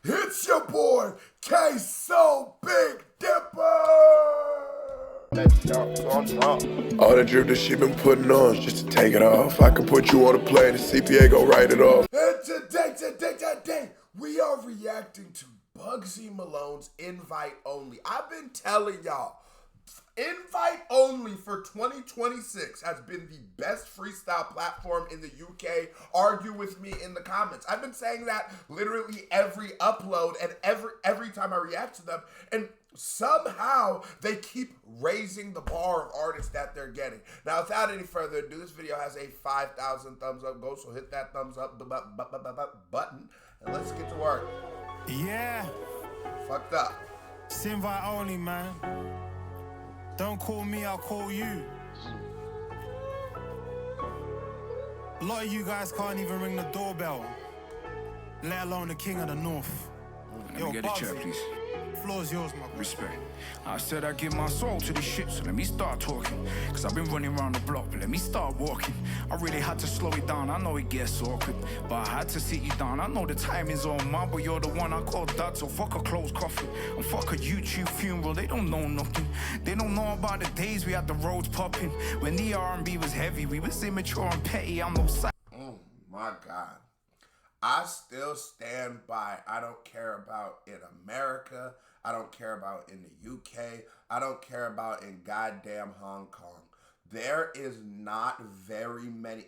It's your boy, K-So Big Dipper! All the drip that she been putting on is just to take it off. I can put you on a plane, the CPA gon' write it off. And today, we are reacting to Bugzy Malone's Invite Only. I've been telling y'all, Invite Only for 2026 has been the best freestyle platform in the UK. Argue with me in the comments. I've been saying that literally every upload and every time I react to them, and somehow they keep raising the bar of artists that they're getting. Now, without any further ado, this video has a 5,000 thumbs up goal, so hit that thumbs up button and let's get to work. Yeah. Fucked up. It's invite only, man. Don't call me, I'll call you. A lot of you guys can't even ring the doorbell, let alone the king of the north. Let me get a chair, please. Floor's yours, my boy. Respect. I said I give my soul to this shit, so let me start talking. Cause I've been running around the block, but let me start walking. I really had to slow it down, I know it gets awkward, but I had to sit you down. I know the time is on mine, but you're the one I call dad, so fuck a closed coffin. And fuck a YouTube funeral, they don't know nothing. They don't know about the days we had the roads popping. When the R&B was heavy, we was immature and petty, I'm no side. Oh my God. I still stand by, I don't care about in America, I don't care about in the UK, I don't care about in goddamn Hong Kong. There is not very many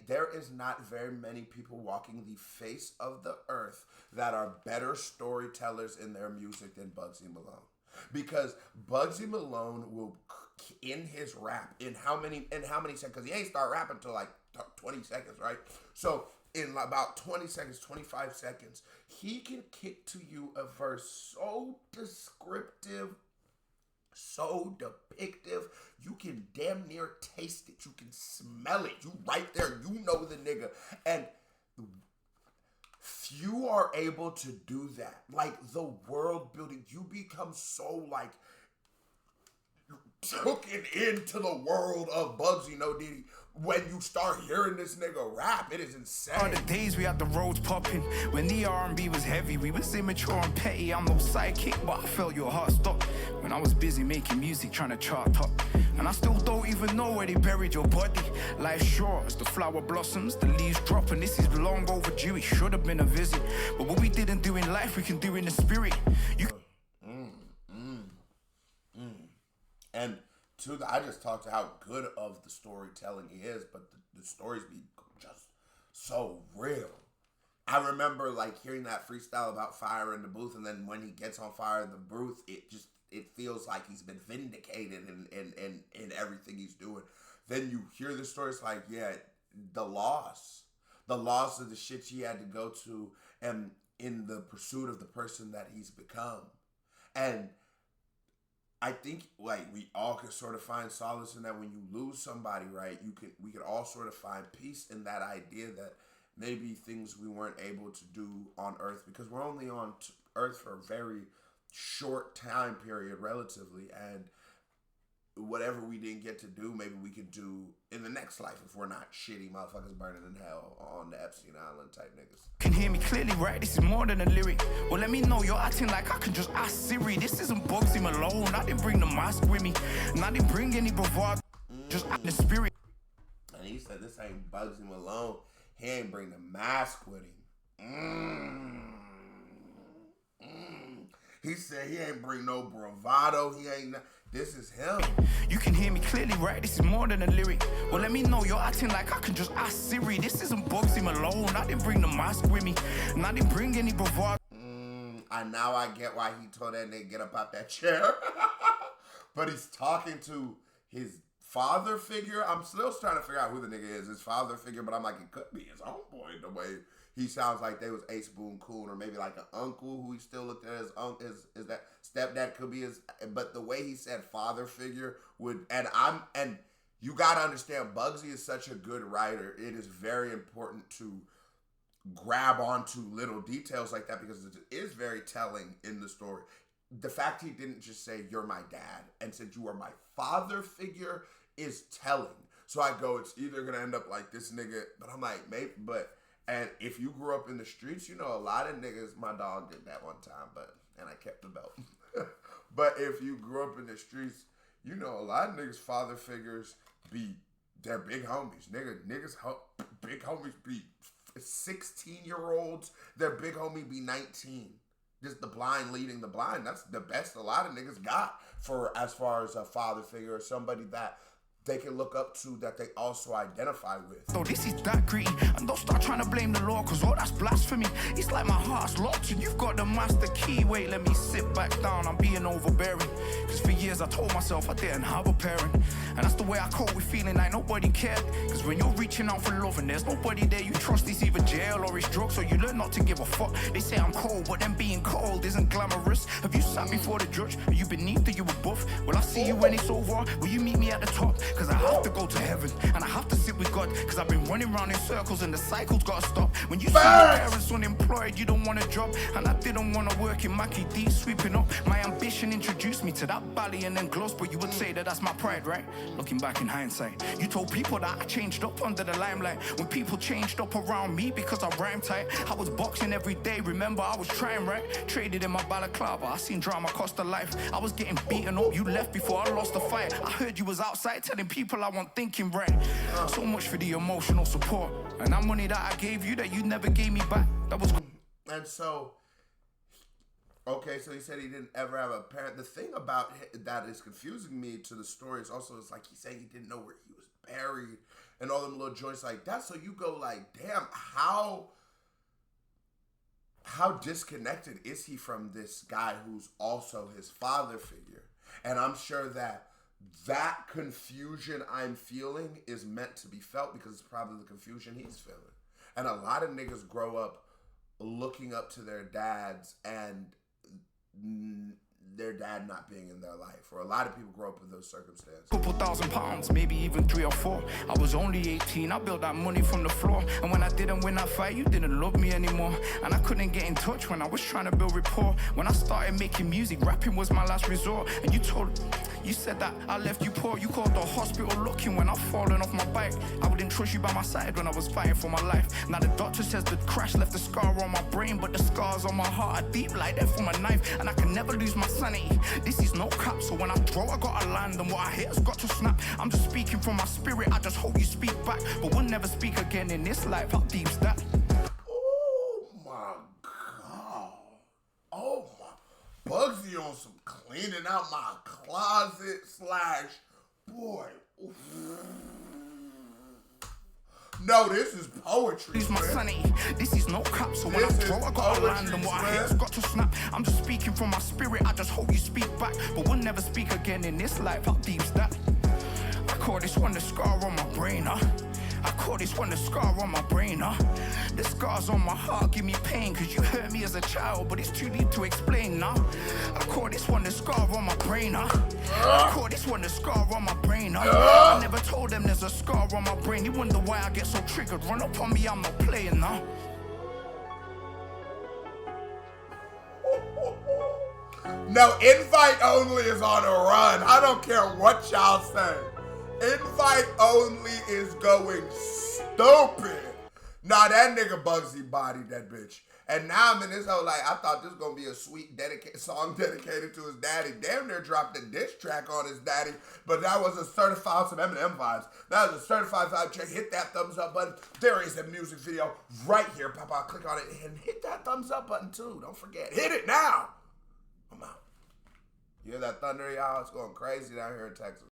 people walking the face of the earth that are better storytellers in their music than Bugzy Malone. Because Bugzy Malone will, in his rap, in how many seconds, because he ain't start rapping until like 20 seconds, right? So in about 20 seconds, 25 seconds, he can kick to you a verse so descriptive, so depictive, you can damn near taste it. You can smell it. You right there, you know the nigga. And few are able to do that. Like the world building, you become so like taken into the world of Bugzy No Diddy when you start hearing this nigga rap. It is insane. On the days we had the roads popping, when the R&B was heavy, we was immature and petty. I'm no sidekick, but I felt your heart stop when I was busy making music, trying to chart up. And I still don't even know where they buried your body. Life's short as the flower blossoms, the leaves drop, and this is long overdue. It should have been a visit, but what we didn't do in life, we can do in the spirit. You. And I just talked to how good of the storytelling he is, but the stories be just so real. I remember like hearing that freestyle about fire in the booth, and then when he gets on fire in the booth, it feels like he's been vindicated in everything he's doing. Then you hear the story, it's like, yeah, the loss of the shit he had to go to, and in the pursuit of the person that he's become. And I think like we all can sort of find solace in that when you lose somebody, right? We could all sort of find peace in that idea that maybe things we weren't able to do on Earth, because we're only on Earth for a very short time period relatively, and whatever we didn't get to do, maybe we could do in the next life if we're not shitty motherfuckers burning in hell on the Epstein Island type niggas. Can hear me clearly, right? This is more than a lyric. Well, let me know you're acting like I can just ask Siri. This isn't Bugzy Malone. I didn't bring the mask with me, and I didn't bring any bravado. Just act the spirit. And he said this ain't Bugzy Malone. He ain't bring the mask with him. He said he ain't bring no bravado. He ain't. This is him. You can hear me clearly, right? This is more than a lyric. Well, let me know you're acting like I can just ask Siri. This isn't Bugzy Malone. I didn't bring the mask with me, and I didn't bring any bravado. Now I get why he told that nigga get up out that chair. But he's talking to his father figure. I'm still trying to figure out who the nigga is, his father figure, but I'm like, it could be his homeboy the way he sounds like they was Ace Boone Coon, or maybe like an uncle who he still looked at as uncle, is that stepdad could be his, but the way he said father figure would, and you gotta understand, Bugzy is such a good writer. It is very important to grab onto little details like that, because it is very telling in the story. The fact he didn't just say, you're my dad, and said, you are my father figure, is telling. So I go, it's either gonna end up like this nigga, but I'm like, maybe, but And if you grew up in the streets, you know a lot of niggas, my dog did that one time, and I kept the belt. But if you grew up in the streets, you know a lot of niggas' father figures they're big homies. Big homies be 16-year-olds. Their big homie be 19. Just the blind leading the blind. That's the best a lot of niggas got for as far as a father figure or somebody that they can look up to that they also identify with. So this is that gritty, and don't start trying to blame the law, cause all that's blasphemy. It's like my heart's locked and you've got the master key. Wait, let me sit back down, I'm being overbearing. Cause for years I told myself I didn't have a parent. And that's the way I cope with feeling like nobody cared. Cause when you're reaching out for love and there's nobody there you trust, it's either jail or it's drugs, so you learn not to give a fuck. They say I'm cold, but then being cold isn't glamorous. Have you sat before the judge? Are you beneath or you above? Will I see you when it's over? Will you meet me at the top? Cause I have to go to heaven and I have to sit with God. Cause I've been running around in circles and the cycle's gotta stop. When you see your parents unemployed, you don't want a job. And I didn't want to work in Mackie D sweeping up. My ambition introduced me to that Bally and then gloss. But you would say that that's my pride, right? Looking back in hindsight, you told people that I changed up under the limelight. When people changed up around me because I rhymed tight. I was boxing every day, remember I was trying, right? Traded in my balaclava, I seen drama cost a life. I was getting beaten up, you left before I lost the fight. I heard you was outside telling people I wasn't thinking right. So much for the emotional support. And that money that I gave you that you never gave me back, that was... And so, okay, so he said he didn't ever have a parent. The thing about that is confusing me to the story is also, it's like he said he didn't know where he was buried and all them little joints like that. So you go like, damn, how disconnected is he from this guy who's also his father figure? And I'm sure that confusion I'm feeling is meant to be felt because it's probably the confusion he's feeling. And a lot of niggas grow up looking up to their dads and their dad not being in their life, or a lot of people grow up in those circumstances. Couple £1,000, maybe even 3 or 4. I was only 18, I built that money from the floor. And when I didn't win that fight, you didn't love me anymore. And I couldn't get in touch when I was trying to build rapport. When I started making music, rapping was my last resort. And you said that I left you poor. You called the hospital looking when I've fallen off my bike. I wouldn't trust you by my side when I was fighting for my life. Now the doctor says the crash left a scar on my brain, but the scars on my heart are deep like that from a knife. And I can never lose my sanity. This is no cap, so when I throw, I gotta land, and what I hit's got to snap. I'm just speaking from my spirit, I just hope you speak back. But we'll never speak again in this life, how deep's that? Oh my God. Oh my. Bugzy on some cleaning out my closet / boy. Oof. No, this is poetry. Lose my sanity. This is no cap, so when I throw, I gotta land, and what I hit's got to snap. I'm just speaking from my spirit, I just hope you speak back. But we'll never speak again in this life, how deep's that? I call this one the scar on my brain, huh? I call this one the scar on my brain, huh? The scars on my heart give me pain, cause you hurt me as a child, but it's too deep to explain now. I call this one the scar on my brain, huh? I call this one the scar on my brain, huh? I never told them there's a scar on my brain. You wonder why I get so triggered. Run up on me, I'm not playing now. No, invite only is on a run. I don't care what y'all say. Invite only is going stupid. Nah, that nigga Bugzy bodied that bitch. And now I'm in this whole like, I thought this was gonna be a sweet song dedicated to his daddy. Damn near dropped a diss track on his daddy, but that was a certified, some Eminem vibes. That was a certified vibe check. Hit that thumbs up button. There is a music video right here. Papa, click on it and hit that thumbs up button too. Don't forget, hit it now. I'm out. You hear that thunder, y'all? It's going crazy down here in Texas.